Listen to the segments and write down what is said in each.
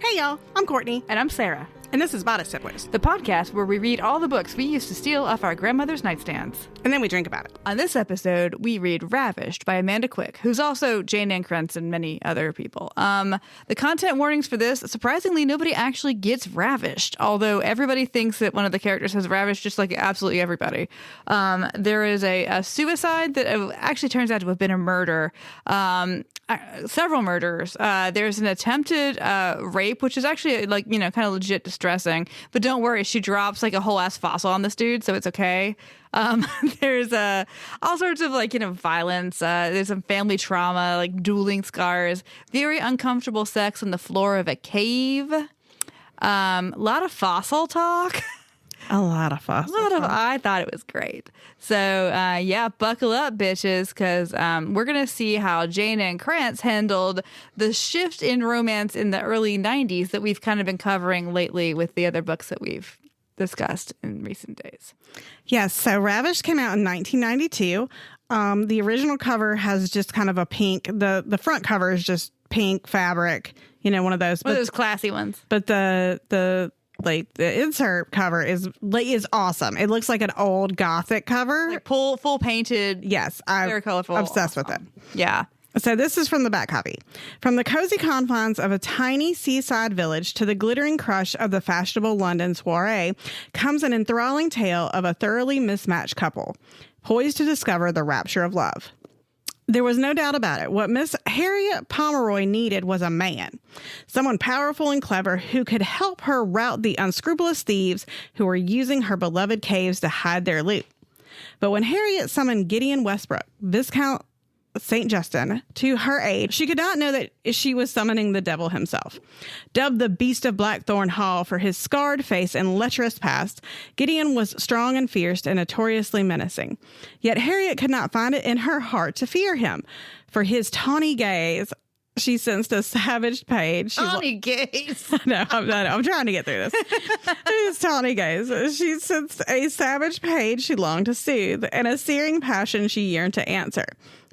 Hey y'all, I'm Courtney. And I'm Sarah. And this is Bodice Siblings, the podcast where we read all the books we used to steal off our grandmother's nightstands. And then we drink about it. On this episode, we read Ravished by Amanda Quick, who's also Jayne Ann Krentz and many other people. The content warnings for this, surprisingly, nobody actually gets ravished, although everybody thinks that one of the characters has ravished, just like absolutely everybody. There is a suicide that actually turns out to have been a murder. Several murders. There's an attempted rape, which is actually kind of legit distressing. But don't worry, she drops like a whole ass fossil on this dude, so it's okay. There's all sorts of violence. There's some family trauma, like dueling scars, very uncomfortable sex on the floor of a cave. A lot of fossil talk. A lot of fossil talk. I thought it was great. So, buckle up, bitches, because we're going to see how Jayne Ann Krentz handled the shift in romance in the early 90s that we've kind of been covering lately with the other books that we've discussed in recent days. Yes, so Ravished came out in 1992. The original cover has just kind of a pink. The front cover is just pink fabric, one of those. One of those classy ones. But the insert cover is awesome. It looks like an old Gothic cover. Like full painted. Yes. Very colorful. Obsessed with it. Yeah. So this is from the back copy. From the cozy confines of a tiny seaside village to the glittering crush of the fashionable London soiree comes an enthralling tale of a thoroughly mismatched couple, poised to discover the rapture of love. There was no doubt about it. What Miss Harriet Pomeroy needed was a man, someone powerful and clever who could help her rout the unscrupulous thieves who were using her beloved caves to hide their loot. But when Harriet summoned Gideon Westbrook, Viscount St. Justin, to her aid, she could not know that she was summoning the devil himself. Dubbed the Beast of Blackthorn Hall for his scarred face and lecherous past, Gideon was strong and fierce and notoriously menacing. Yet Harriet could not find it in her heart to fear him. For his tawny gaze, she sensed a savage page. Tawny gaze. No, I'm trying to get through this. His tawny gaze. She sensed a savage page she longed to soothe, and a searing passion she yearned to answer.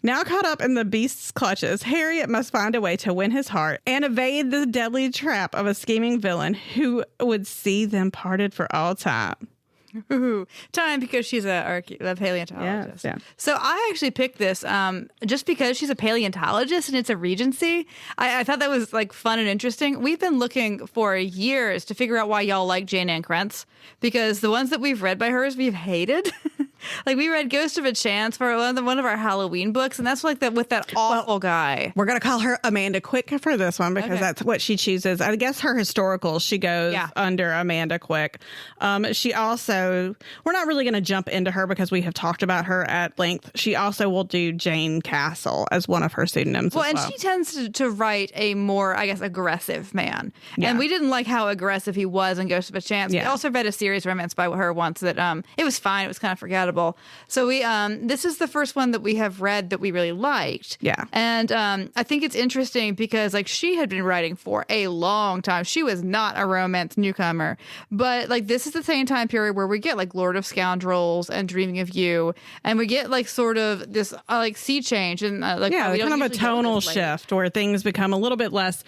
Now caught up in the beast's clutches, Harriet must find a way to win his heart and evade the deadly trap of a scheming villain who would see them parted for all time. Ooh, time, because she's a paleontologist. Yeah. So I actually picked this just because she's a paleontologist and it's a Regency. I thought that was fun and interesting. We've been looking for years to figure out why y'all like Jayne Ann Krentz, because the ones that we've read by hers we've hated. We read Ghost of a Chance for one of our Halloween books, and that's with that awful guy. We're going to call her Amanda Quick for this one because that's what she chooses. I guess her historical, she goes under Amanda Quick. She also, we're not really going to jump into her because we have talked about her at length. She also will do Jane Castle as one of her pseudonyms. Well, and she tends to write a more, aggressive man. Yeah. And we didn't like how aggressive he was in Ghost of a Chance. Yeah. We also read a serious romance by her once that it was fine. It was kind of forgettable. So we this is the first one that we have read that we really liked. Yeah. And I think it's interesting because she had been writing for a long time. She was not a romance newcomer. But this is the same time period where we get Lord of Scoundrels and Dreaming of You, and we get sort of this sea change and kind of a tonal shift where things become a little bit less.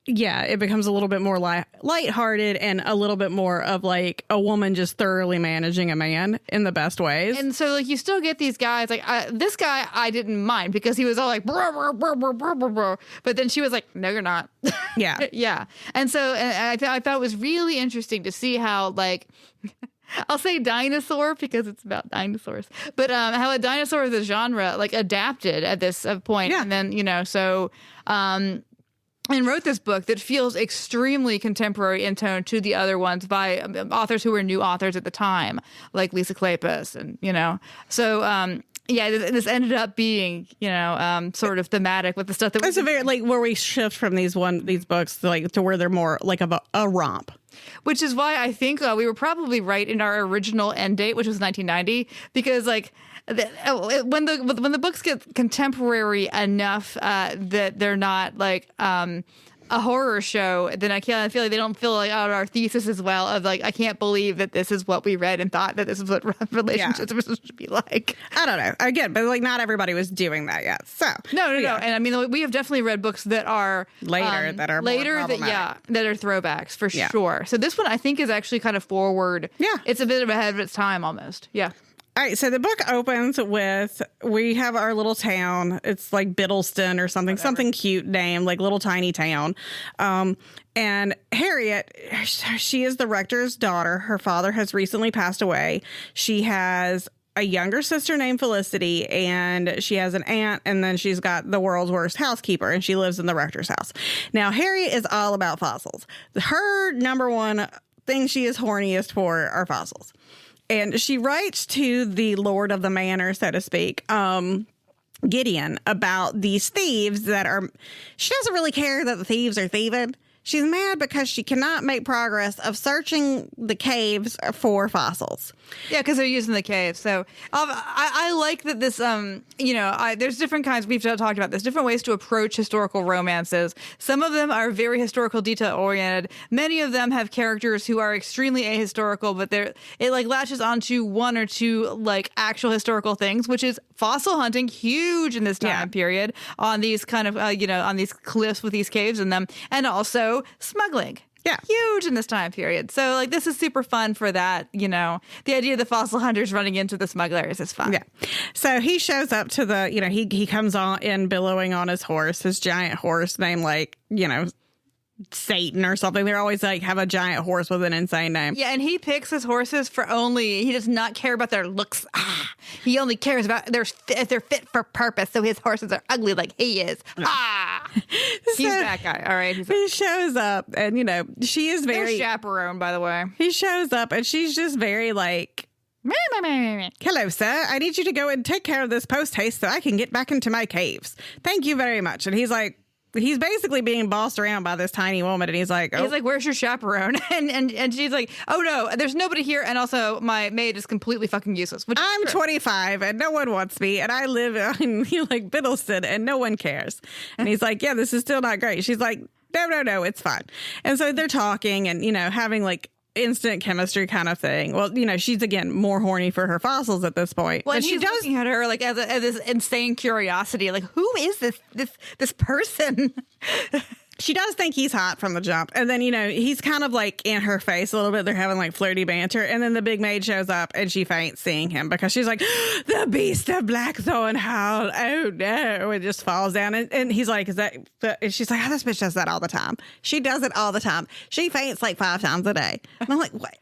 Yeah, it becomes a little bit more lighthearted and a little bit more of a woman just thoroughly managing a man in the best ways. And so you still get these guys this guy I didn't mind because he was all brr, brr, brr, brr, brr, brr, brr. But then she was no, you're not. Yeah. Yeah. And so I thought it was really interesting to see how I'll say dinosaur because it's about dinosaurs, but how a dinosaur is a genre adapted at this point. Yeah. And then, and wrote this book that feels extremely contemporary in tone to the other ones by authors who were new authors at the time, like Lisa Kleypas, and so this ended up being sort of thematic with the stuff that it's a very where we shift from these books to where they're more of a romp. Which is why I think we were probably right in our original end date, which was 1990, because when the books get contemporary enough that they're not a horror show, then I feel like they don't fill like out our thesis as well of like, I can't believe that this is what we read and thought that this is what relationships were supposed to be like. I don't know. Again, but like not everybody was doing that yet. So no. And I mean, we have definitely read books that are later that are later more problematic. that are throwbacks for sure. So this one I think is actually kind of forward. Yeah, it's a bit of ahead of its time almost. Yeah. All right, so the book opens with, we have our little town. It's like Biddleston or something, something cute name, like little tiny town. And Harriet, she is the rector's daughter. Her father has recently passed away. She has a younger sister named Felicity, and she has an aunt, and then she's got the world's worst housekeeper, and she lives in the rector's house. Now, Harriet is all about fossils. Her number one thing she is horniest for are fossils. And she writes to the Lord of the Manor, so to speak, Gideon, about these thieves that are... She doesn't really care that the thieves are thieving. She's mad because she cannot make progress of searching the caves for fossils. Yeah, because they're using the caves. So I like that this, there's different kinds. We've talked about this, different ways to approach historical romances. Some of them are very historical detail oriented. Many of them have characters who are extremely ahistorical, but it like latches onto one or two like actual historical things, which is fossil hunting, huge in this time period on these kind of, on these cliffs with these caves in them, and also smuggling. Yeah. Huge in this time period. So, like, this is super fun for that, The idea of the fossil hunters running into the smugglers is fun. Yeah. So he shows up to the, he comes on in billowing on his horse, his giant horse named, like, Satan or something. They're always like have a giant horse with an insane name. Yeah, and he picks his horses he does not care about their looks. He only cares about if they're fit for purpose, so his horses are ugly like he is. He's that guy. All right. He shows up and, she is very... They're chaperone, by the way. He shows up and she's just very like... Hello, sir. I need you to go and take care of this post haste so I can get back into my caves. Thank you very much. And he's like... He's basically being bossed around by this tiny woman, and he's like, where's your chaperone? And she's like, oh no, there's nobody here, and also my maid is completely fucking useless. I'm 25 and no one wants me, and I live in like Biddleston and no one cares. And he's like, yeah, this is still not great. She's like, no, it's fine. And so they're talking and having like instant chemistry kind of thing. Well, she's again more horny for her fossils at this point. Well, and she does looking at her like as this insane curiosity, like who is this person? She does think he's hot from the jump. And then, he's kind of like in her face a little bit. They're having like flirty banter. And then the big maid shows up and she faints seeing him because she's like, the beast of Blackthorn Howl. Oh no. It just falls down. And he's like, is that, and she's like, this bitch does that all the time. She does it all the time. She faints like 5 times a day. And I'm like, what?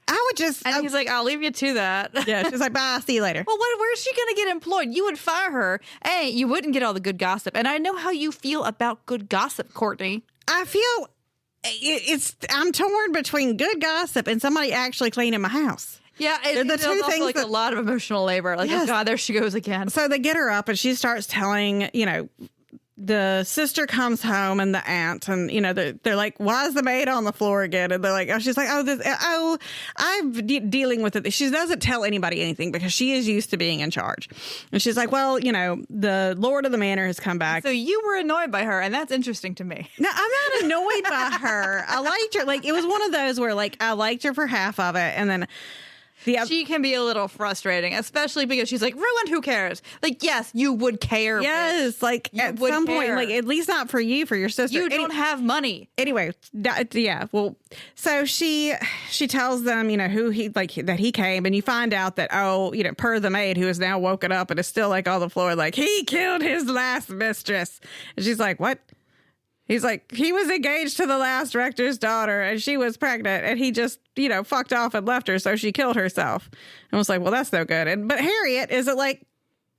And he's like, I'll leave you to that. Yeah. She's like, bye. I'll see you later. Well, where's she going to get employed? You would fire her. Hey, you wouldn't get all the good gossip. And I know how you feel about good gossip, Courtney. I feel I'm torn between good gossip and somebody actually cleaning my house. Yeah, the two things like a lot of emotional labor. Like, yes. Oh God, there she goes again. So they get her up and she starts telling, the sister comes home and the aunt and, they're like, why is the maid on the floor again? And they're like, she's like, I'm dealing with it. She doesn't tell anybody anything because she is used to being in charge. And she's like, well, the Lord of the Manor has come back. So you were annoyed by her, and that's interesting to me. No, I'm not annoyed by her. I liked her. Like, it was one of those where, like, I liked her for half of it, and then... She can be a little frustrating, especially because she's like, ruined, who cares? Like, yes, you would care. Yes, bitch. Like, you at some point, like, at least not for you, for your sister. You don't have money. Anyway, yeah, well, so she tells them, who he, like, that he came, and you find out that, per the maid, who is now woken up and is still, like, on the floor, like, he killed his last mistress. And she's like, what? He's like, he was engaged to the last rector's daughter and she was pregnant and he just, fucked off and left her. So she killed herself. And I was like, well, that's no good. But Harriet is like,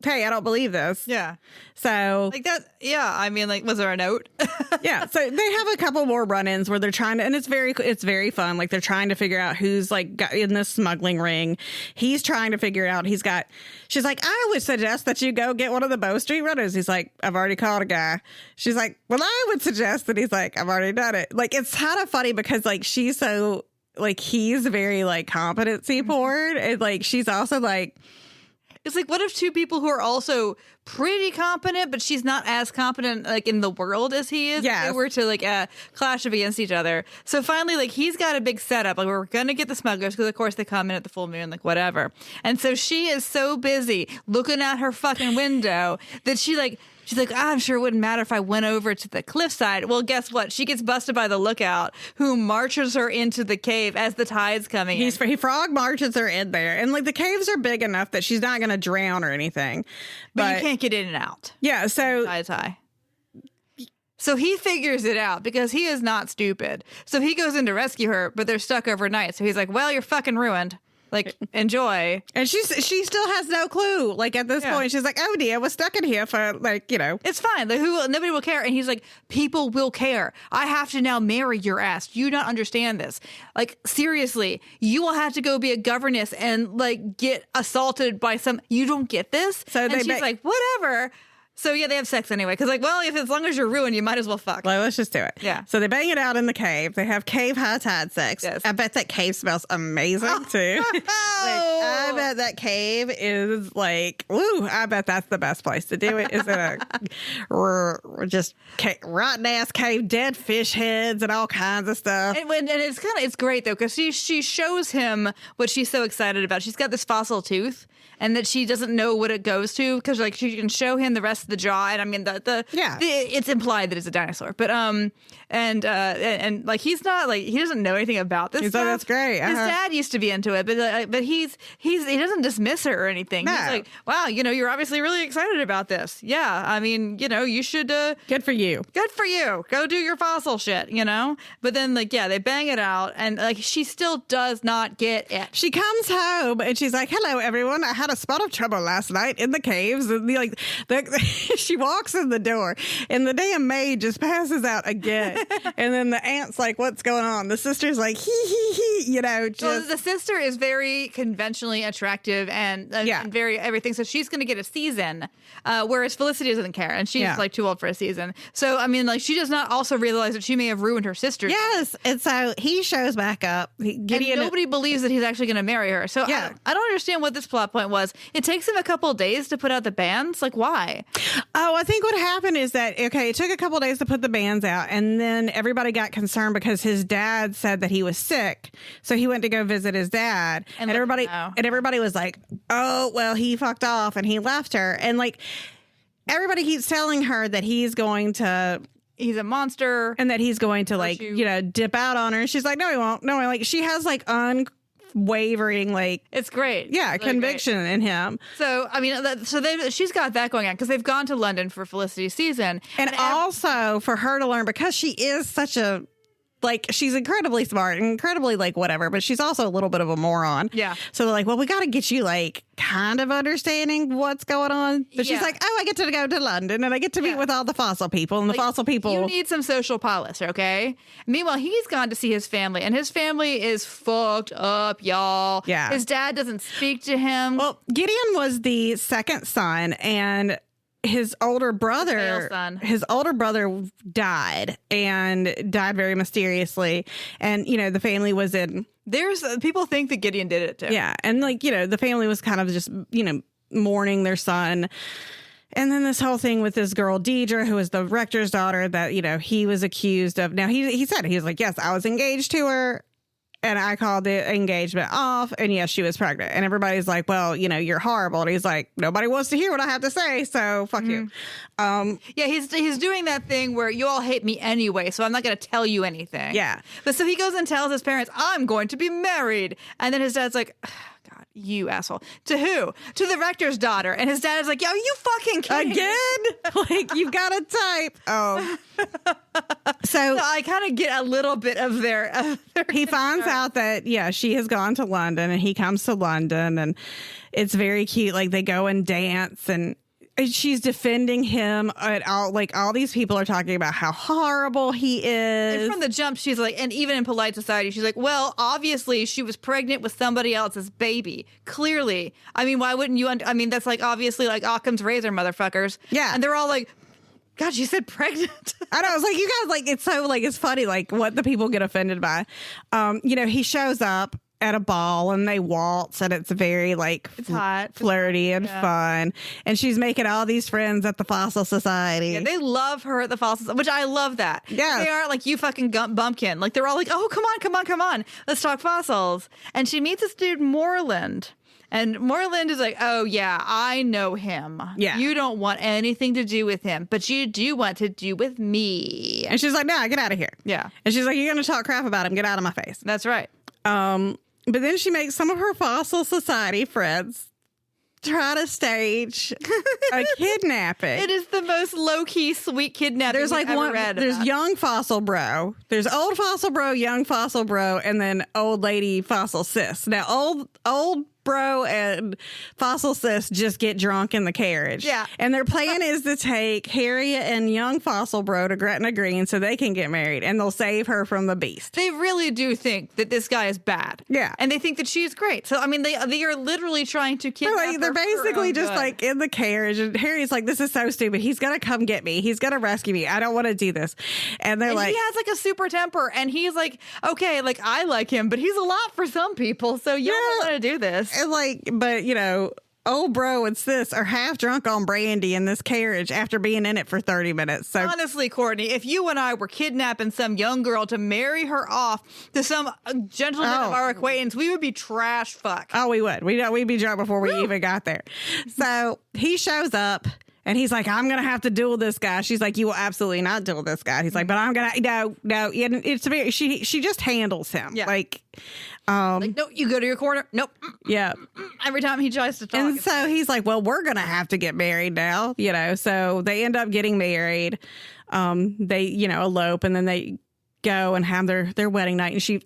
hey, I don't believe this. Yeah. So like that. Yeah. I mean, like, was there a note? Yeah. So they have a couple more run-ins where they're trying to, and it's very fun. Like they're trying to figure out who's like in this smuggling ring. He's trying to figure out, she's like, I would suggest that you go get one of the Bow Street runners. He's like, I've already called a guy. She's like, well, I would suggest that. He's like, I've already done it. Like, it's kind of funny because like, she's so like, he's very like competency poured. And like, she's also like, It's like, what if two people who are also pretty competent, but she's not as competent like in the world as he is? Yes. They were to like clash up against each other. So finally, like he's got a big setup. Like we're gonna get the smugglers because of course they come in at the full moon, like whatever. And so she is so busy looking out her fucking window that she's like, I'm sure it wouldn't matter if I went over to the cliffside. Well, guess what? She gets busted by the lookout who marches her into the cave as the tide's coming in. He frog marches her in there. And like the caves are big enough that she's not going to drown or anything. But you can't get in and out. Yeah, so... Tide's high. So he figures it out because he is not stupid. So he goes in to rescue her, but they're stuck overnight. So he's like, well, you're fucking ruined. Like, enjoy. And she still has no clue. Like, at this point, she's like, oh, dear, I was stuck in here for, like, you know. It's fine. Like, nobody will care. And he's like, people will care. I have to now marry your ass. Do you not understand this? Like, seriously, you will have to go be a governess and, like, get assaulted by some... You don't get this? So and she's like, whatever. So, yeah, they have sex anyway. Because, like, well, if as long as you're ruined, you might as well fuck. Like, let's just do it. Yeah. So they bang it out in the cave. They have cave high tide sex. Yes. I bet that cave smells amazing, too. Like, I bet that cave is, like, woo, I bet that's the best place to do it. Is in a just rotten-ass cave, dead fish heads and all kinds of stuff. And it's great, though, because she shows him what she's so excited about. She's got this fossil tooth. And that she doesn't know what it goes to because, like, she can show him the rest of the jaw, and I mean, it's implied that it's a dinosaur, but and like he's not like he doesn't know anything about this. He's like, that's great. His dad used to be into it, but he doesn't dismiss her or anything. No. He's like, wow, you're obviously really excited about this. Yeah, I mean, you should. Good for you. Good for you. Go do your fossil shit. But then like they bang it out, and like she still does not get it. She comes home and she's like, hello, everyone. I had a spot of trouble last night in the caves. And she walks in the door and the damn maid just passes out again. And then the aunt's like, what's going on? The sister's like, hee, So the sister is very conventionally attractive and very everything. So she's going to get a season, whereas Felicity doesn't care. And she's like too old for a season. So, I mean, like she does not also realize that she may have ruined her sister. Yes. And so he shows back up. Gideon, and nobody believes that he's actually going to marry her. So I don't understand what this plot point was. It takes him a couple of days to put out the bands. Like, why? Oh, I think what happened is that, it took a couple of days to put the bands out. And then everybody got concerned because his dad said that he was sick. So he went to go visit his dad. And everybody was like, oh, well, he fucked off and he left her. And like, everybody keeps telling her that he's a monster and that he's going to dip out on her. And she's like, no, he won't. No, like she has like unwavering, like, it's great. Yeah. Really conviction great. In him. So, I mean, she's got that going on because they've gone to London for Felicity's season. And also for her to learn because she is such a, like, she's incredibly smart and incredibly, like, whatever, but she's also a little bit of a moron. Yeah. So they're like, well, we got to get you, like, kind of understanding what's going on. But she's like, oh, I get to go to London and I get to meet with all the fossil people. And the fossil people. You need some social polish, okay? Meanwhile, he's gone to see his family, and his family is fucked up, y'all. Yeah. His dad doesn't speak to him. Well, Gideon was the second son, and his older brother died very mysteriously. And, the family was in... There's people think that Gideon did it too. Yeah. And like, the family was kind of just, mourning their son. And then this whole thing with this girl, Deidre, who is the rector's daughter that, he was accused of. Now, he said, he was like, yes, I was engaged to her. And I called the engagement off. And yes, she was pregnant. And everybody's like, well, you're horrible. And he's like, nobody wants to hear what I have to say. So fuck you. Yeah, he's doing that thing where you all hate me anyway. So I'm not going to tell you anything. Yeah. But so he goes and tells his parents, I'm going to be married. And then his dad's like, God, you asshole. To who? To the rector's daughter. And his dad is like, yo, you fucking kidding again? Like, you've got to type. Oh. So I kind of get a little bit of their he finds out that, she has gone to London and he comes to London and it's very cute. Like they go and dance and she's defending him at all. Like all these people are talking about how horrible he is. And from the jump, she's like, and even in polite society, she's like, well, obviously she was pregnant with somebody else's baby. Clearly. I mean, why wouldn't you? I mean, that's like obviously like Occam's razor, motherfuckers. Yeah. And they're all like, God, she said pregnant. I know. It's like, you guys, like, it's so, like, it's funny, like, what the people get offended by. He shows up at a ball and they waltz and it's very like It's hot. flirty and fun. And she's making all these friends at the Fossil Society. Yeah, they love her at the fossils, which I love that. Yeah. They aren't like, you fucking bumpkin. Like, they're all like, oh, come on. Let's talk fossils. And she meets this dude, Moreland. And Moreland is like, oh, yeah, I know him. Yeah. You don't want anything to do with him, but you do want to do with me. And she's like, no, get out of here. Yeah. And she's like, you're going to talk crap about him. Get out of my face. That's right. But then she makes some of her Fossil Society friends try to stage a kidnapping. It is the most low-key, sweet kidnapping There's like we've ever one. read There's about. young fossil bro. There's old fossil bro, young fossil bro, and then old lady fossil sis. Now old bro and fossil sis just get drunk in the carriage. Yeah. And their plan is to take Harriet and young fossil bro to Gretna Green so they can get married and they'll save her from the beast. They really do think that this guy is bad. Yeah. And they think that she's great. So, I mean, they are literally trying to kidnap They're her for her basically own just good. like in the carriage, and Harry's like, "This is so stupid. He's gonna come get me. He's gonna rescue me. I don't want to do this." And they're And like, he has like a super temper, and he's like, okay, like I like him, but he's a lot for some people, so you don't want to do this. and like, but you know, old bro and sis are half drunk on brandy in this carriage after being in it for 30 minutes. So Honestly, Courtney, if you and I were kidnapping some young girl to marry her off to some gentleman of our acquaintance, we would be trash fuck. oh, we would. We'd be drunk before we even got there. So he shows up. And he's like, I'm going to have to duel this guy. She's like, you will absolutely not duel this guy. He's like, but I'm going to, no. And it's very, she just handles him. Yeah. Like, No, you go to your corner. Nope. yeah. Every time he tries to talk. And so he's like, well, we're going to have to get married now, you know. So they end up getting married. They, you know, elope, and then they go and have their wedding night. And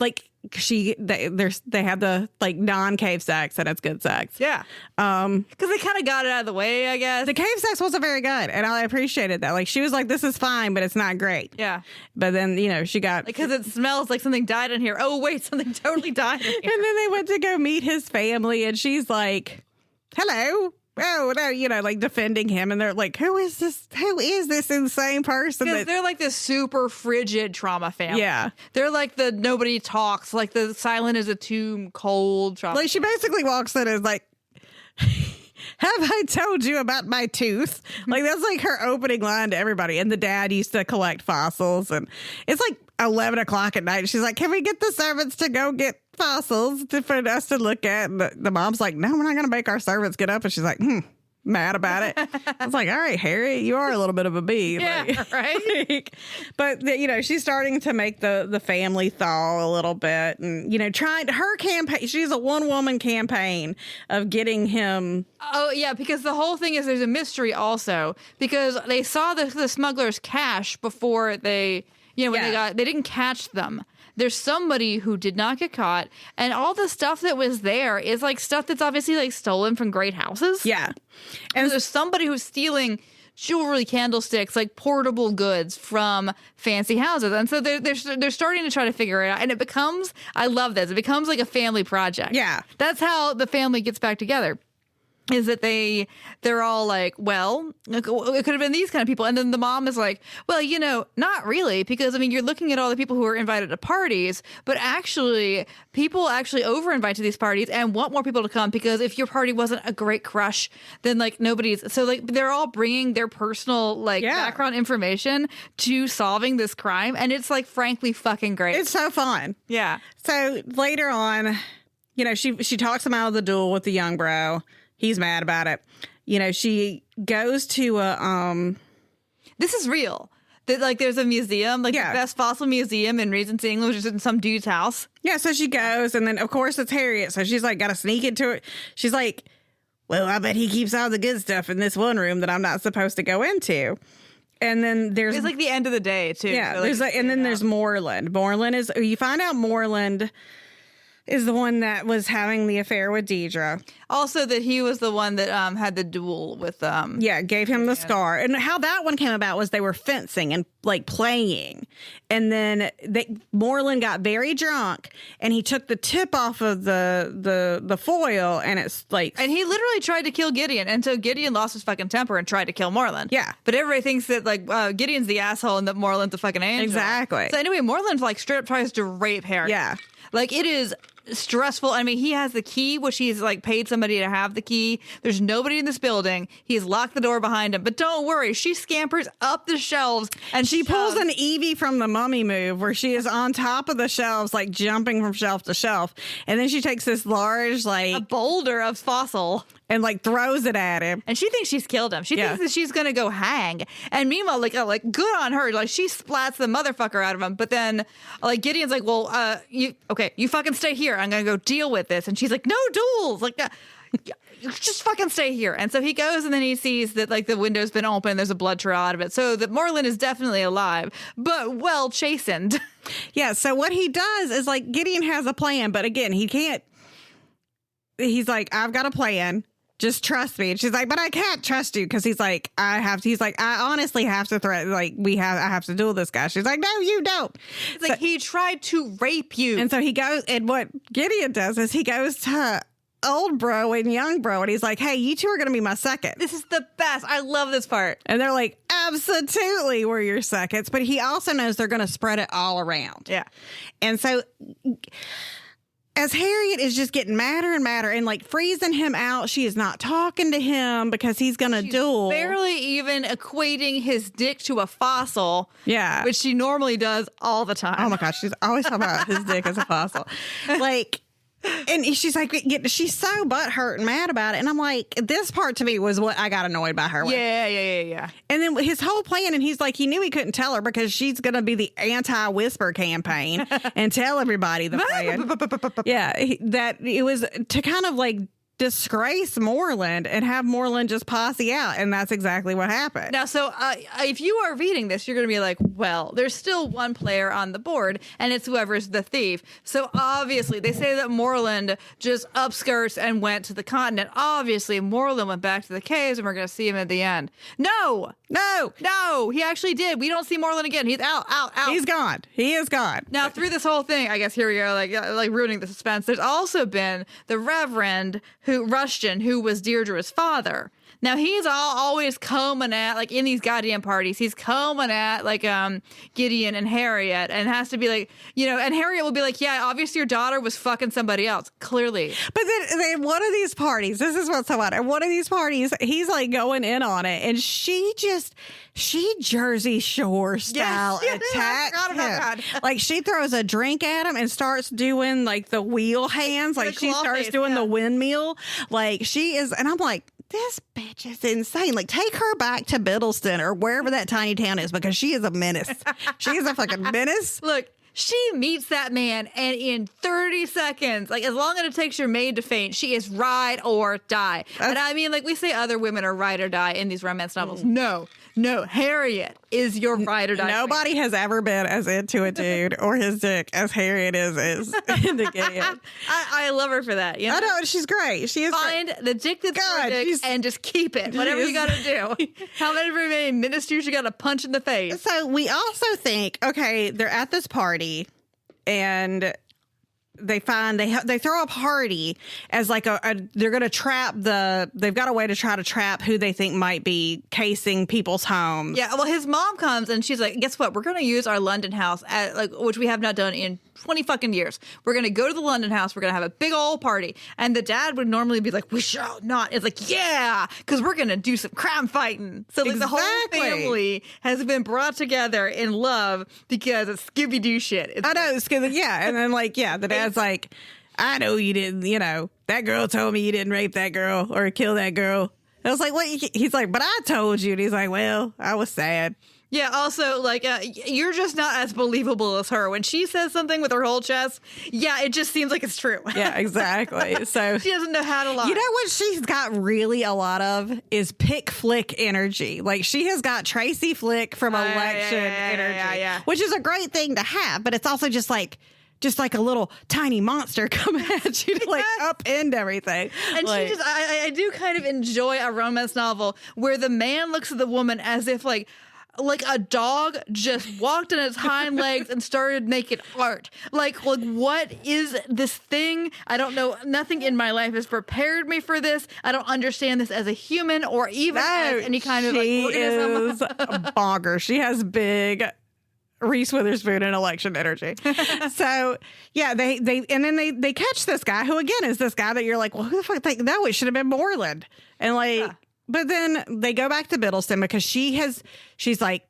they have the like non-cave sex, and it's good sex. yeah. Because they kind of got it out of the way, I guess. The cave sex wasn't very good, and I appreciated that. Like, she was like, this is fine, but it's not great. Yeah. But then, you know, she got... Because it smells like something died in here. Oh, wait, something totally died in here. And then they went to go meet his family, and she's like, hello. Oh, no, you know, like defending him. And they're like, who is this insane person? Because they're like this super frigid trauma family. Yeah. They're like the nobody talks, like the silent as a tomb, cold trauma. Like, she basically walks in and is like, have I told you about my tooth? Like, that's like her opening line to everybody. And the dad used to collect fossils, and it's like 11 o'clock at night. She's like, can we get the servants to go get fossils for us to look at? And the mom's like, no, we're not going to make our servants get up. And she's like, mad about it. I was like, all right, Harriet, you are a little bit of a bee. Yeah, like, right? But, you know, she's starting to make the family thaw a little bit. And, you know, trying her campaign, she's a one-woman campaign of getting him. Oh, yeah, because the whole thing is there's a mystery also. Because they saw the smugglers' cash before they, you know, when they didn't catch them. There's somebody who did not get caught, and all the stuff that was there is like stuff that's obviously like stolen from great houses. Yeah. And there's somebody who's stealing jewelry, candlesticks, like portable goods from fancy houses. And so they're starting to try to figure it out. And it becomes, I love this, it becomes like a family project. Yeah. That's how the family gets back together. Is that they're all like, well, it could have been these kind of people. And then the mom is like, well, you know, not really, because, I mean, you're looking at all the people who are invited to parties, but actually people actually over-invite to these parties and want more people to come, because if your party wasn't a great crush, then like nobody's. So like they're all bringing their personal like background information to solving this crime. And it's like, frankly, fucking great. It's so fun. Yeah. So later on, you know, she talks him out of the duel with the young bro. He's mad about it. You know, she goes to a This is real. That like there's a museum, like the best fossil museum in Regency, England, which is in some dude's house. Yeah, so she goes, and then of course it's Harriet. So she's like got to sneak into it. She's like, well, I bet he keeps all the good stuff in this one room that I'm not supposed to go into. And then there's it's like the end of the day too. Yeah, so there's like, and then there's Moreland. Moreland is, you find out Moreland is the one that was having the affair with Deidre. Also that he was the one that had the duel with gave him the scar. And how that one came about was they were fencing and like playing. And then Moreland got very drunk, and he took the tip off of the foil, and it's like, and he literally tried to kill Gideon, and so Gideon lost his fucking temper and tried to kill Moreland. Yeah. But everybody thinks that like Gideon's the asshole and that Moreland's the fucking angel. Exactly. So anyway, Moreland like straight up tries to rape Harriet. Yeah. Like, it is stressful. I mean, he has the key, which he's like paid somebody to have the key. There's nobody in this building. He's locked the door behind him. But don't worry, she scampers up the shelves and she pulls an Evie from the Mummy move where she is on top of the shelves, like jumping from shelf to shelf. And then she takes this large, like, a boulder of fossil and like throws it at him. And she thinks she's killed him. She thinks that she's going to go hang. And meanwhile, like good on her. Like, she splats the motherfucker out of him. But then, like, Gideon's like, well, you fucking stay here. I'm going to go deal with this. And she's like, no duels. Like, just fucking stay here. And so he goes, and then he sees that, like, the window's been open. There's a blood trail out of it. So that Moreland is definitely alive, but well chastened. Yeah. So what he does is, like, Gideon has a plan, but again, he can't. He's like, I've got a plan. Just trust me. And she's like, but I can't trust you. Cause he's like, I honestly have to I have to duel this guy. She's like, no, you don't. It's like, he tried to rape you. And so he goes, and what Gideon does is he goes to old bro and young bro, and he's like, hey, you two are going to be my second. This is the best. I love this part. And they're like, absolutely, we're your seconds. But he also knows they're going to spread it all around. Yeah. And so as Harriet is just getting madder and madder and like freezing him out, she is not talking to him because he's going to duel. Barely even equating his dick to a fossil. Yeah. Which she normally does all the time. Oh my gosh. She's always talking about his dick as a fossil. Like, and she's like, she's so butthurt and mad about it. And I'm like, this part to me was what I got annoyed by her with. Yeah. And then his whole plan, and he's like, he knew he couldn't tell her because she's going to be the anti-whisper campaign and tell everybody the plan. Yeah, that it was to kind of like disgrace Moreland and have Moreland just posse out. And that's exactly what happened. Now, so if you are reading this, you're going to be like, well, there's still one player on the board, and it's whoever's the thief. So obviously, they say that Moreland just upskirts and went to the continent. Obviously, Moreland went back to the caves, and we're going to see him at the end. No, he actually did. We don't see Moreland again. He's out. He's gone. He is gone. Now, through this whole thing, I guess here we are, like ruining the suspense. There's also been the Reverend Rushton, who was Deirdre's father. Now, he's always coming at, like, in these goddamn parties, he's coming at, like, Gideon and Harriet, and has to be like, you know, and Harriet will be like, yeah, obviously your daughter was fucking somebody else, clearly. But then one of these parties, this is what's so odd. At one of these parties, he's, like, going in on it, and she Jersey Shore style attacks him. Like, she throws a drink at him and starts doing, like, the wheel hands. Like, she starts doing the windmill. Like, she is, and I'm like, this bitch is insane. Like, take her back to Biddleston or wherever that tiny town is, because she is a menace. She is a fucking menace. Look, she meets that man, and in 30 seconds, like, as long as it takes your maid to faint, she is ride or die. And I mean, like, we say other women are ride or die in these romance novels. No, Harriet is your ride or die. Nobody has ever been as into a dude or his dick as Harriet is into Gideon. I love her for that. You know? I know, she's great. She is Find the dick that's your dick and just keep it. Whatever you got to do. How many ministers you got to punch in the face? So we also think, okay, they're at this party and they throw a party as like they're going to trap they've got a way to try to trap who they think might be casing people's homes. Yeah, well, his mom comes and she's like, guess what? We're going to use our London house, which we have not done in 20 fucking years. We're going to go to the London house. We're going to have a big old party. And the dad would normally be like, we shall not. It's like, yeah, because we're going to do some crime fighting. So like, the whole family has been brought together in love because of Scooby-Doo shit. I know, yeah. And then like, yeah, the dad's like, I know you didn't, you know, that girl told me you didn't rape that girl or kill that girl. I was like, what? He's like, but I told you. And he's like, well, I was sad. Yeah, also, like, you're just not as believable as her. When she says something with her whole chest, yeah, it just seems like it's true. Yeah, exactly. So she doesn't know how to lie. You know what she's got really a lot of is pick flick energy. Like, she has got Tracy Flick from Election energy, which is a great thing to have, but it's also just like a little tiny monster coming at you to like upend everything. And like, she just, I do kind of enjoy a romance novel where the man looks at the woman as if like a dog just walked on its hind legs and started making art. Like what is this thing? I don't know. Nothing in my life has prepared me for this. I don't understand this as a human or even as any kind of like organism. She is bonkers. She has big Reese Witherspoon and election energy. So yeah, they catch this guy who again is this guy that you're like, well, who the fuck? Like, no, it should have been Moreland. And like, but then they go back to Biddleston because she's like,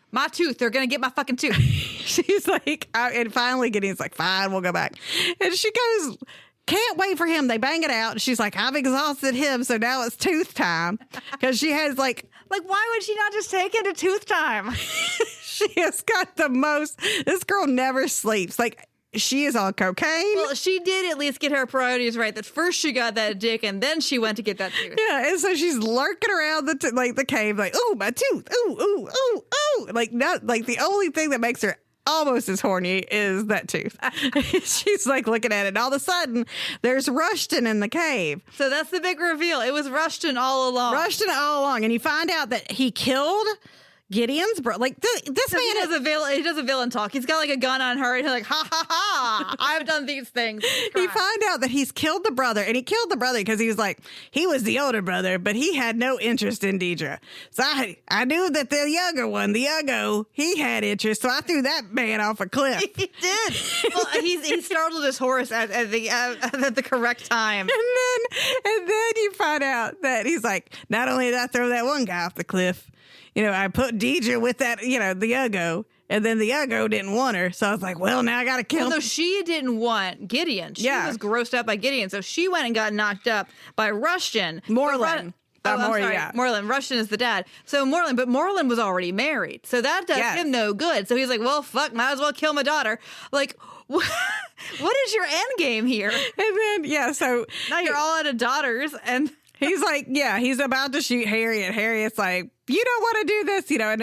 my tooth, they're going to get my fucking tooth. She's like, and finally Gideon's like, fine, we'll go back. And she goes, can't wait for him. They bang it out. And she's like, I've exhausted him, so now it's tooth time. Because she has like, why would she not just take it to tooth time? she has got the most, this girl never sleeps. Like, she is on cocaine. Well, she did at least get her priorities right. That first she got that dick, and then she went to get that tooth. Yeah, and so she's lurking around the cave, like, ooh, my tooth, ooh, ooh, ooh, ooh. Like, not like the only thing that makes her almost as horny is that tooth. She's like looking at it, and all of a sudden, there's Rushton in the cave. So that's the big reveal. It was Rushton all along. And you find out that he killed Gideon's brother. Like, this man he does a villain talk. He's got like a gun on her, and he's like, ha ha ha, I've done these things. He find out that he's killed the brother, and he killed the brother because he was like, he was the older brother, but he had no interest in Deidre. So I knew that the younger one, the Uggo, he had interest, so I threw that man off a cliff. He did. Well, he startled his horse at the correct time. And then you find out that he's like, not only did I throw that one guy off the cliff, you know, I put Deidre with that, you know, the Uggo, and then the Uggo didn't want her. So I was like, well, now I got to kill him. No, she didn't want Gideon. She was grossed up by Gideon. So she went and got knocked up by Rushton. Moreland. Moreland. Rushton is the dad. So Moreland was already married. So that does him no good. So he's like, well, fuck, might as well kill my daughter. Like, what is your end game here? And then, so now you're all out of daughters, and he's like, he's about to shoot Harriet. Harriet's like, you don't want to do this, you know,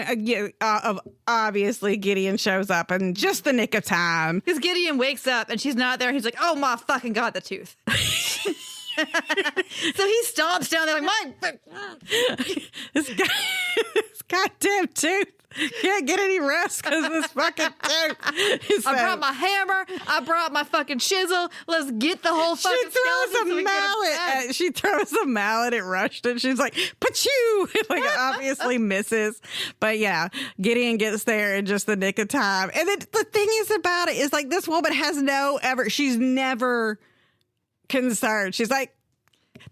and obviously Gideon shows up in just the nick of time. Because Gideon wakes up and she's not there. And he's like, oh my fucking God, the tooth. So he stomps down there like, this goddamn tooth can't get any rest because of this fucking tooth. I brought my hammer. I brought my fucking chisel. Let's get the whole fucking skeleton. She throws a mallet at Rushton. She's like, "Pachoo!" Like, obviously misses. But yeah, Gideon gets there in just the nick of time. And then the thing is about it is like this woman has she's never concerned. She's like,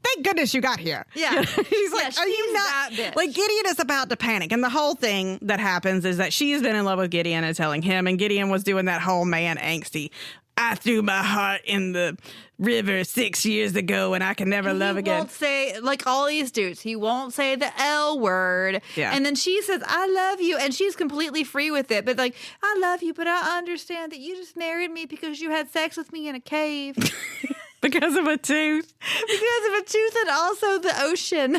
thank goodness you got here. Yeah. She's like, are you not? Like, Gideon is about to panic. And the whole thing that happens is that she's been in love with Gideon and telling him. And Gideon was doing that whole man angsty. I threw my heart in the river 6 years ago and I can never love again. He won't say, like all these dudes, he won't say the L word. Yeah. And then she says, I love you. And she's completely free with it. But like, I love you, but I understand that you just married me because you had sex with me in a cave. Because of a tooth. Because of a tooth and also the ocean.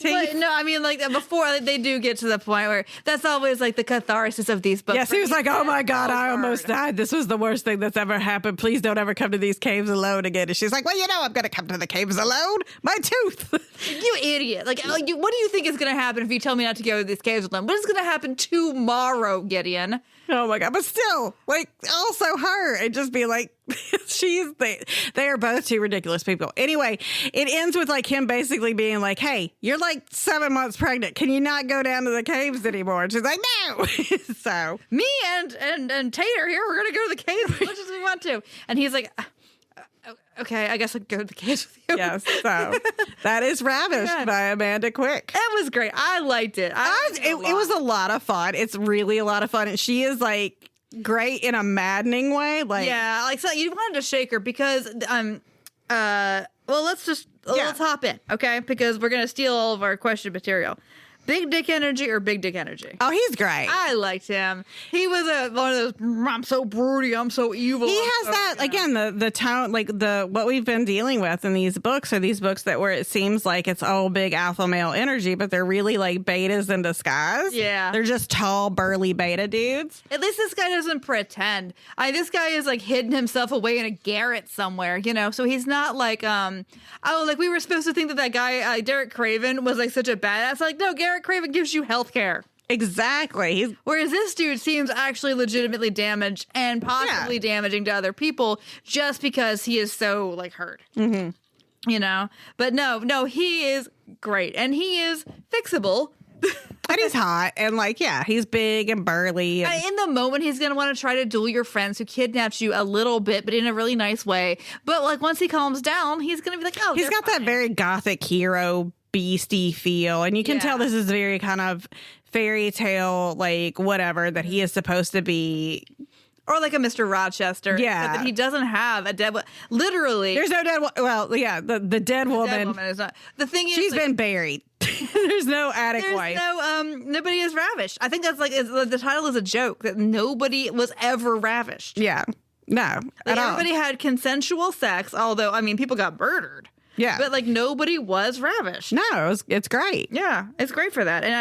But no, I mean, like, before they do get to the point where that's always like the catharsis of these books. Yes, he was like, oh my God, I almost died. This was the worst thing that's ever happened. Please don't ever come to these caves alone again. And she's like, well, you know, I'm going to come to the caves alone. My tooth. You idiot. Like, what do you think is going to happen if you tell me not to go to these caves alone? What is going to happen tomorrow, Gideon? Oh my God. But still, like, also her. And just be like, they are both two ridiculous people. Anyway, it ends with like him basically being like, hey, you're like 7 months pregnant. Can you not go down to the caves anymore? And she's like, no. So me and Tater here, we're going to go to the caves as much as we want to. And he's like, okay, I guess I'll go to the caves with you. Yes. So that is Ravished by Amanda Quick. It was great. I liked it. It was a lot of fun. It's really a lot of fun. And she is like great in a maddening way. Like, yeah, like, so you wanted to shake her because well, let's hop in, okay? Because we're gonna steal all of our question material. Big dick energy or big dick energy? Oh, he's great. I liked him. He was one of those, I'm so broody, I'm so evil. He has that, again, the tone, like what we've been dealing with in these books are these books that where it seems like it's all big alpha male energy, but they're really like betas in disguise. Yeah. They're just tall, burly beta dudes. At least this guy doesn't pretend. This guy is like hidden himself away in a garret somewhere, you know? So he's not like, like we were supposed to think that guy, Derek Craven, was like such a badass. Like, no, Derek Craven gives you health care. Exactly. Whereas this dude seems actually legitimately damaged and possibly damaging to other people just because he is so like hurt. Mm-hmm. You know? But no, he is great. And he is fixable. And he's hot. And like, yeah, he's big and burly. And In the moment, he's going to want to try to duel your friends who kidnapped you a little bit, but in a really nice way. But like once he calms down, he's going to be like, oh, he's got that very gothic hero beastie feel. And you can tell this is very kind of fairy tale, like whatever, that he is supposed to be. Or like a Mr. Rochester. Yeah. That he doesn't have a dead... Literally. There's no dead... Well, yeah, the dead woman. Dead woman is not... The thing is... She's been buried. There's no attic wife. Nobody is ravished. I think that's like... the title is a joke, that nobody was ever ravished. Yeah. No, like, at all. Everybody had consensual sex, although, I mean, people got murdered. Yeah. But like nobody was ravished. No, it's great. Yeah, it's great for that. And,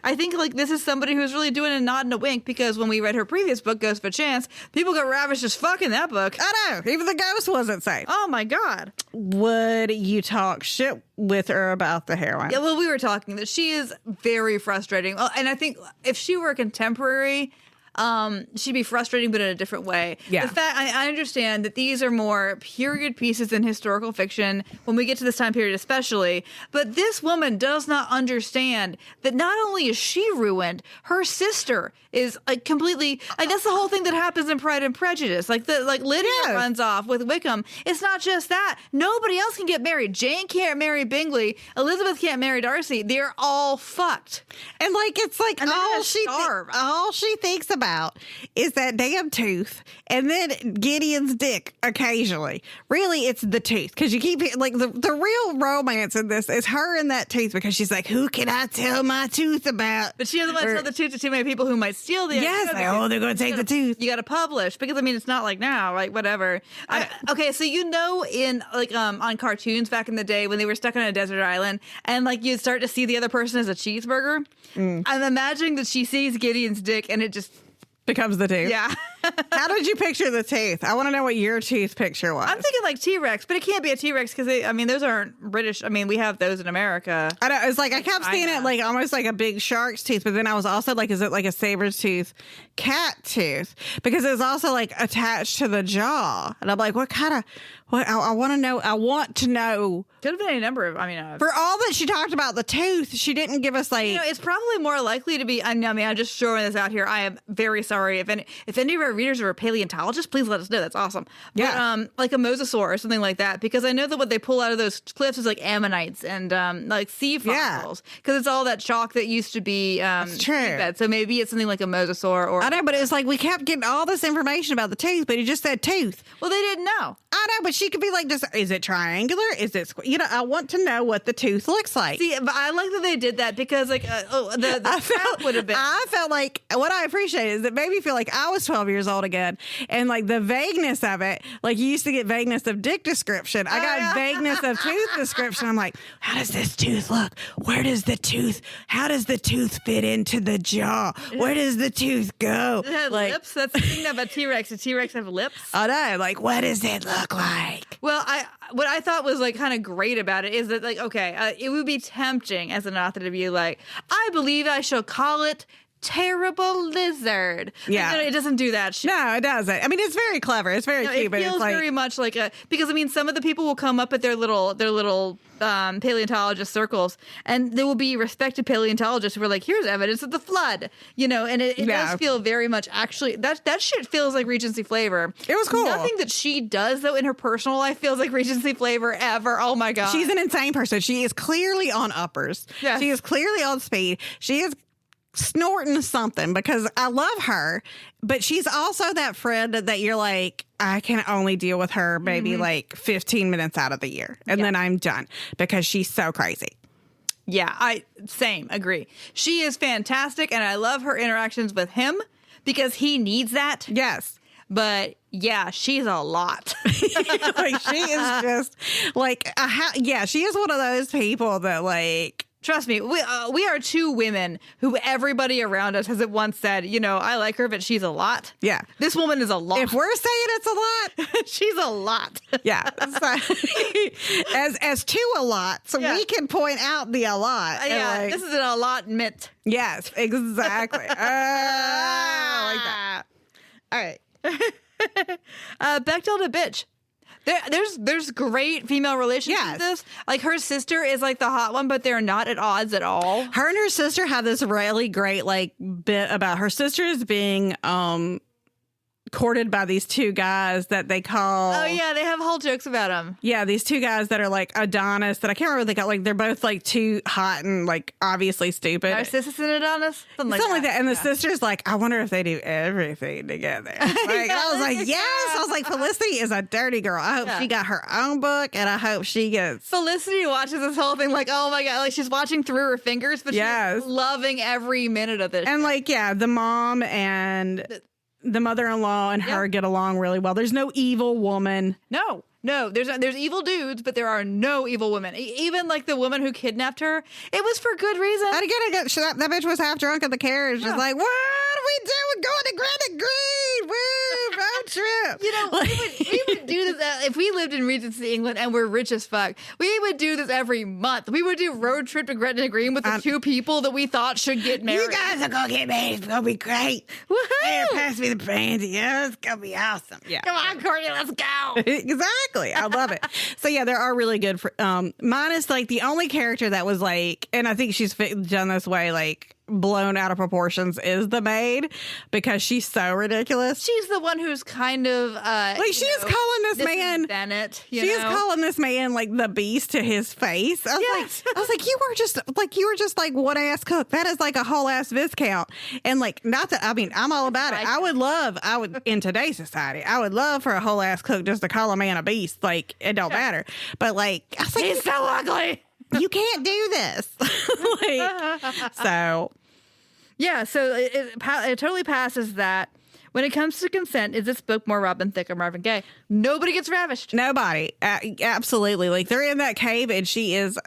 I think like this is somebody who's really doing a nod and a wink, because when we read her previous book, Ghost of a Chance, people got ravished as fuck in that book. I know. Even the ghost wasn't safe. Oh, my God. Would you talk shit with her about the heroine? Yeah, well, we were talking that she is very frustrating. And I think if she were a contemporary... she'd be frustrating, but in a different way. Yeah. The fact, I understand that these are more period pieces in historical fiction when we get to this time period especially, but this woman does not understand that not only is she ruined, her sister is like completely, like that's the whole thing that happens in Pride and Prejudice. Like Lydia runs off with Wickham. It's not just that. Nobody else can get married. Jane can't marry Bingley. Elizabeth can't marry Darcy. They're all fucked. And like, it's like all she thinks about is that damn tooth, and then Gideon's dick occasionally. Really, it's the tooth, because you keep like the real romance in this is her and that tooth, because she's like, who can I tell my tooth about? But she doesn't want to tell the tooth to too many people who might steal the idea. Yes, they're going to take the tooth. You got to publish, because I mean it's not like now, like whatever. Okay, so in like on cartoons back in the day when they were stuck on a desert island and like you'd start to see the other person as a cheeseburger. I'm imagining that she sees Gideon's dick and it just becomes the tooth. Yeah. How did you picture the tooth? I want to know what your tooth picture was. I'm thinking like T-Rex, but it can't be a T-Rex because those aren't British. I mean, we have those in America. I know. It's like I kept seeing it like almost like a big shark's tooth, but then I was also like, is it like a saber-tooth cat tooth? Because it's also like attached to the jaw, and I'm like, what kind of? What I want to know. I want to know. Could have been any number of. For all that she talked about the tooth, she didn't give us like. It's probably more likely to be. I'm just throwing this out here. I am very sorry if any of our readers are paleontologists, please let us know. That's awesome. Yeah. But, like a mosasaur or something like that, because I know that what they pull out of those cliffs is like ammonites and like sea fossils, because it's all that chalk that used to be. That's true. Seabed. So maybe it's something like a mosasaur or. I know, but it's like we kept getting all this information about the tooth, but he just said tooth. Well, they didn't know. I know, but she could be like, is it triangular? Is it square? I want to know what the tooth looks like. See, but I like that they did that because, like, the trap would have been. I felt like what I appreciate is it made me feel like I was 12 years old again, and like the vagueness of it. Like you used to get vagueness of dick description. I got vagueness of tooth description. I'm like, how does this tooth look? Where does the tooth? How does the tooth fit into the jaw? Where does the tooth go? It had lips. That's the thing about T-Rex. Does T-Rex have lips? I know. Like, what does it look like? Well, what I thought was like kind of great about it is that like, okay, it would be tempting as an author to be like, I believe I shall call it terrible lizard. Yeah. It doesn't do that shit. No, it doesn't. I mean, it's very clever. It's very cute, but it feels it's like, very much like because I mean, some of the people will come up at their little paleontologist circles, and there will be respected paleontologists who are like, here's evidence of the flood, and it does feel very much actually that shit feels like Regency flavor. It was cool. Nothing that she does though in her personal life feels like Regency flavor ever. Oh my God. She's an insane person. She is clearly on uppers. Yes. She is clearly on speed. She is snorting something, because I love her, but she's also that friend that you're like, I can only deal with her maybe like 15 minutes out of the year, and then I'm done, because she's so crazy. Yeah, agree. She is fantastic, and I love her interactions with him because he needs that. Yes. But yeah, she's a lot. Like, she is just like, she is one of those people that like, trust me, we are two women who everybody around us has at once said, I like her, but she's a lot. Yeah. This woman is a lot. If we're saying it's a lot, she's a lot. Yeah. So, as two a lot, so we can point out the a lot. Yeah, this is an allotment. Yes, exactly. I like that. All right. Bechtel to bitch. There's great female relationships in this. Like, her sister is like the hot one, but they're not at odds at all. Her and her sister have this really great like bit about her sister is being courted by these two guys that they call... Oh, yeah, they have whole jokes about them. Yeah, these two guys that are like Adonis that I can't remember what they got. Like, they're both like too hot and like obviously stupid. Narcissus and Adonis? Something like that. And the sister's like, I wonder if they do everything together. Like, I was like, yes. I was like, Felicity is a dirty girl. I hope she got her own book and I hope she gets... Felicity watches this whole thing like, oh my God, like she's watching through her fingers, but she's loving every minute of it. And like, the mom and... The mother-in-law and her get along really well. There's no evil woman. No, there's evil dudes, but there are no evil women. Even like the woman who kidnapped her, it was for good reason. And again, that bitch was half drunk in the carriage, just like, what are we doing? Going to Granite Green, woo, road trip. You know, we would do this if we lived in Regency, England, and we're rich as fuck. We would do this every month. We would do road trip to Granite Green with the two people that we thought should get married. You guys are gonna get married. It's gonna be great. Woohoo! Here, pass me the brandy. Yeah, it's gonna be awesome. Yeah, come on, Courtney, let's go. Exactly. I love it. So yeah, there are really good. Minus like the only character that was like, and I think she's done this way, like blown out of proportions, is the maid because she's so ridiculous. She's the one who's kind of like she is calling this man Bennett. She is calling this man like the beast to his face. I was like, you were just like one ass cook. That is like a whole ass viscount. And like, not that I mean, I'm all about it. I would in today's society, I would love for a whole ass cook just to call a man a beast. Like, it don't matter. But like, I was like, he's so ugly. You can't do this. So it totally passes that. When it comes to consent, is this book more Robin Thicke or Marvin Gaye? Nobody gets ravished. Nobody. Absolutely. Like, they're in that cave and she is,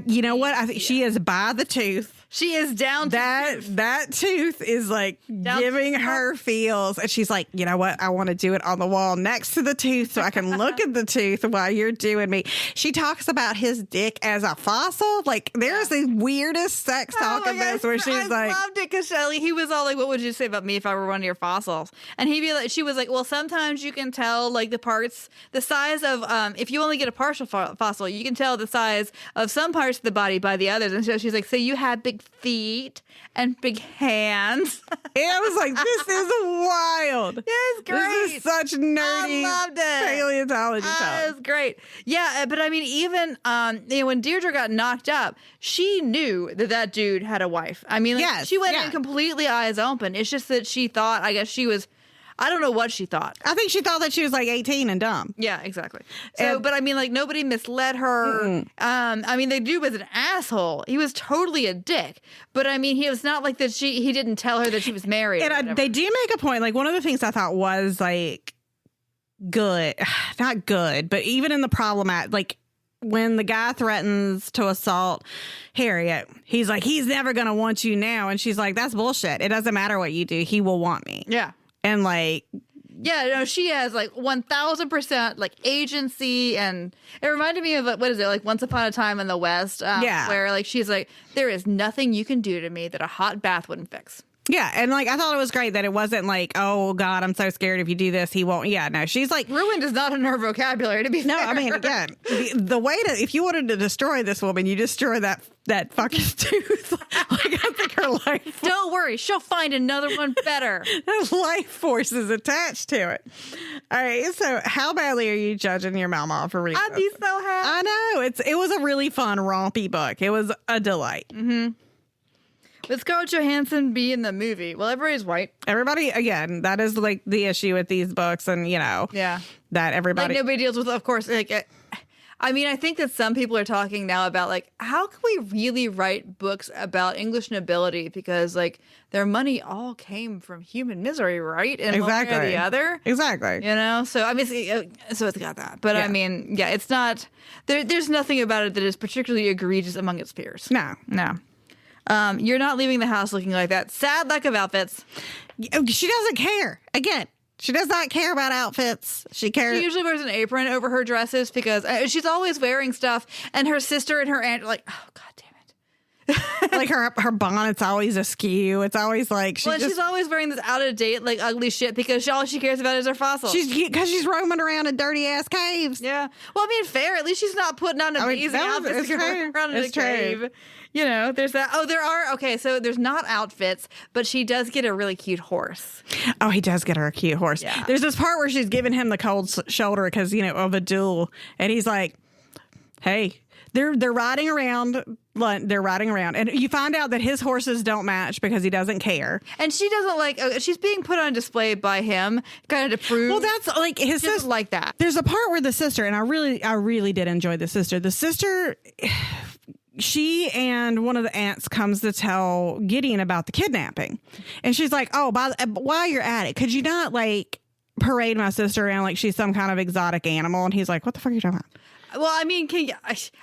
you know what? I think she is by the tooth. She is down to that tooth is like giving her feels. And she's like, you know what? I want to do it on the wall next to the tooth so I can look at the tooth while you're doing me. She talks about his dick as a fossil. Like, there's the weirdest sex talk in this where she's like, I loved it because he was all like, what would you say about me if I were one of your fossils? And she was like, well, sometimes you can tell like the size of, if you only get a partial fossil, you can tell the size of some parts of the body by the others. And so she's like, so you have big feet and big hands. I was like, this is wild. It's great. This is such nerdy paleontology talk. It was great. Yeah, but I mean, even when Deirdre got knocked up, she knew that dude had a wife. I mean, she went in completely eyes open. It's just that she thought, I guess she was, I don't know what she thought. I think she thought that she was like 18 and dumb. Yeah, exactly. So, but I mean, like, nobody misled her. I mean, the dude was an asshole. He was totally a dick. But I mean, he was not like that. He didn't tell her that she was married. And they do make a point. Like, one of the things I thought was like good, not good, but even in the problematic, like, when the guy threatens to assault Harriet, he's like, he's never going to want you now. And she's like, that's bullshit. It doesn't matter what you do. He will want me. Yeah. And like, she has like 1000% like agency, and it reminded me of what is it, like Once Upon a Time in the West, where like she's like, there is nothing you can do to me that a hot bath wouldn't fix. Yeah, and like I thought it was great that it wasn't like, oh God, I'm so scared if you do this, he won't. Yeah, no, she's like, ruined is not in her vocabulary, to be fair. No, I mean, again, the way to, if you wanted to destroy this woman, you destroy that fucking tooth. Like, I think her life. Don't worry, she'll find another one better. Her life force is attached to it. All right, so how badly are you judging your mama for reading? I'd be so happy. I know, it was a really fun, rompy book. It was a delight. Mm-hmm. Would Scarlett Johansson be in the movie? Well, everybody's white. Everybody, again, that is like the issue with these books, and that everybody, like, nobody deals with, of course. Like, I mean, I think that some people are talking now about like, how can we really write books about English nobility, because like their money all came from human misery, right? And one way or the other, exactly. You know, so I mean, so it's got that, but I mean, it's not. There's nothing about it that is particularly egregious among its peers. No. You're not leaving the house looking like that. Sad lack of outfits. She doesn't care. Again, she does not care about outfits. She cares. She usually wears an apron over her dresses because she's always wearing stuff. And her sister and her aunt are like, oh, God damn it. Like her bonnet's always askew. It's always like she's always wearing this out of date, like ugly shit because all she cares about is her fossils. Because she's roaming around in dirty ass caves. Yeah. Well, I mean, fair. At least she's not putting on amazing outfits to go around in a cave. You know, there's that. Oh, there are. Okay, so there's not outfits, but she does get a really cute horse. Oh, he does get her a cute horse. Yeah. There's this part where she's giving him the cold shoulder because, of a duel. And he's like, hey, they're riding around. They're riding around. And you find out that his horses don't match because he doesn't care. And she doesn't she's being put on display by him kind of to prove. Well, that's like his sister. Like that. There's a part where the sister, and I really did enjoy the sister. The sister, she and one of the aunts comes to tell Gideon about the kidnapping. And she's like, oh, while you're at it, could you not parade my sister around like she's some kind of exotic animal? And he's like, what the fuck are you talking about? Well, I mean,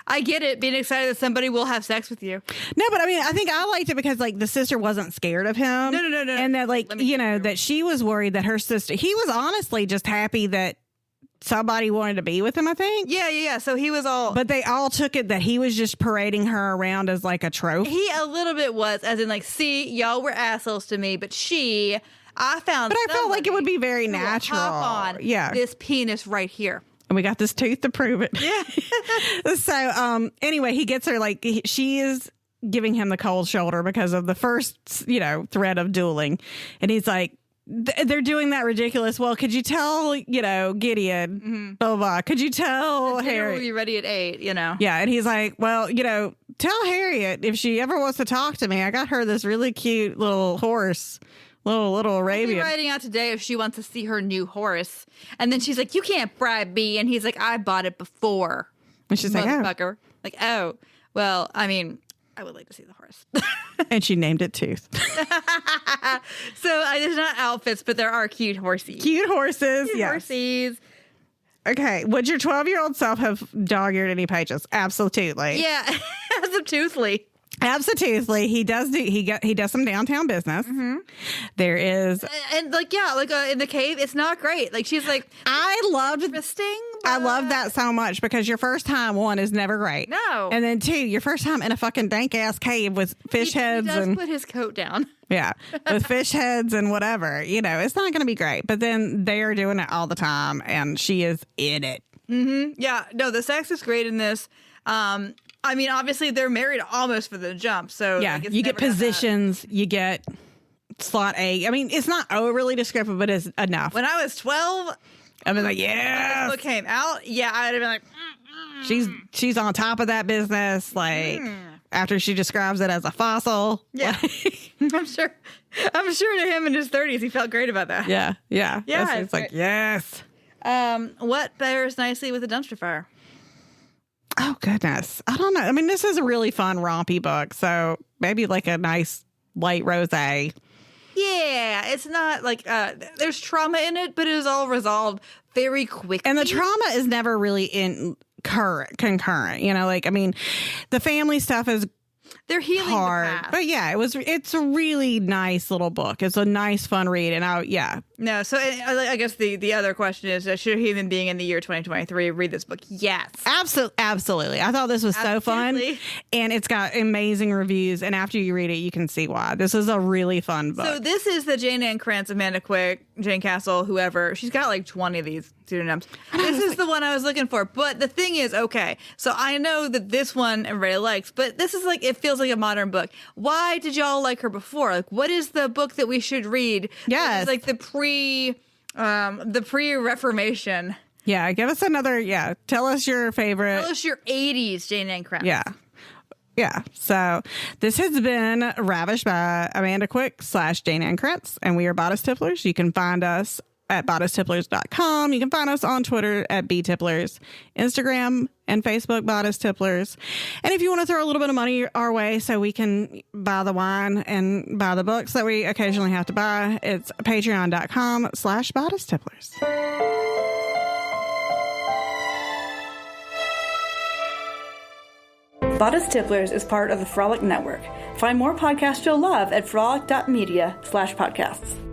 I get it, being excited that somebody will have sex with you. No, but I mean, I think I liked it because, the sister wasn't scared of him. No. And that, that she was worried that her sister, he was honestly just happy that somebody wanted to be with him, I think. Yeah. So he was all... But they all took it that he was just parading her around as, a trophy. He a little bit was, as in, see, y'all were assholes to me, but I felt like it would be very natural. Hop on this penis right here. And we got this tooth to prove it. Yeah. So, anyway, he gets her, she is giving him the cold shoulder because of the first, threat of dueling. And he's like, they're doing that ridiculous. Well, could you tell, Gideon, blah, blah, blah. Could you tell Harriet? Will be ready at 8, Yeah. And he's like, well, tell Harriet if she ever wants to talk to me. I got her this really cute little horse. Little Arabian. I'll be writing out today if she wants to see her new horse. And then she's like, you can't bribe me. And he's like, I bought it before. And she's motherfucker. Oh, well, I mean, I would like to see the horse. And she named it Tooth. So there's not outfits, but there are cute horsies. Cute horses, yes. Horsies. Okay, would your 12-year-old self have dog-eared any pages? Absolutely. Yeah, absolutely. Absolutely. He does some downtown business. Mm-hmm. There is and in the cave, it's not great. She's like, I loved interesting. I love that so much because your first time, one, is never great. No. And then two, your first time in a fucking dank ass cave with fish heads. He does put his coat down. Yeah. With fish heads and whatever. It's not going to be great. But then they are doing it all the time and she is in it. Mm-hmm. Yeah. No, the sex is great in this. I mean, obviously, they're married almost for the jump. So yeah, you get positions, you get slot A. I mean, it's not overly descriptive, but it's enough. When I was 12, I was like, yeah. When this book came out, yeah, I'd have been like, she's on top of that business. After she describes it as a fossil. Yeah, I'm sure to him in his 30s, he felt great about that. Yeah. It's like, yes. What pairs nicely with a dumpster fire? Oh, goodness. I don't know. I mean, this is a really fun, rompy book. So maybe a nice light rosé. Yeah, it's not there's trauma in it, but it is all resolved very quickly. And the trauma is never really concurrent. I mean, the family stuff is they're healing hard. The past. But yeah, it's a really nice little book. It's a nice, fun read. And No, so I guess the other question is, should a human being in the year 2023 read this book? Yes. Absolutely. I thought this was so fun. And it's got amazing reviews. And after you read it, you can see why. This is a really fun book. So this is the Jayne Ann Krentz, Amanda Quick, Jane Castle, whoever. She's got 20 of these pseudonyms. This is the one I was looking for. But the thing is, okay, so I know that this one everybody likes, but this is it feels like a modern book. Why did y'all like her before? What is the book that we should read? Yes. The pre-Reformation. Yeah, give us another, tell us your favorite. Tell us your 80s Jayne Ann Krentz. Yeah. So this has been Ravished by Amanda Quick / Jayne Ann Krentz, and we are Bodice Tipplers. You can find us at bodicetipplers.com. You can find us on Twitter at btipplers, Instagram and Facebook Bodice Tipplers. And if you want to throw a little bit of money our way so we can buy the wine and buy the books that we occasionally have to buy, it's patreon.com/Bodice Tipplers. Bodice Tipplers is part of the Frolic Network. Find more podcasts you'll love at frolic.media/podcasts.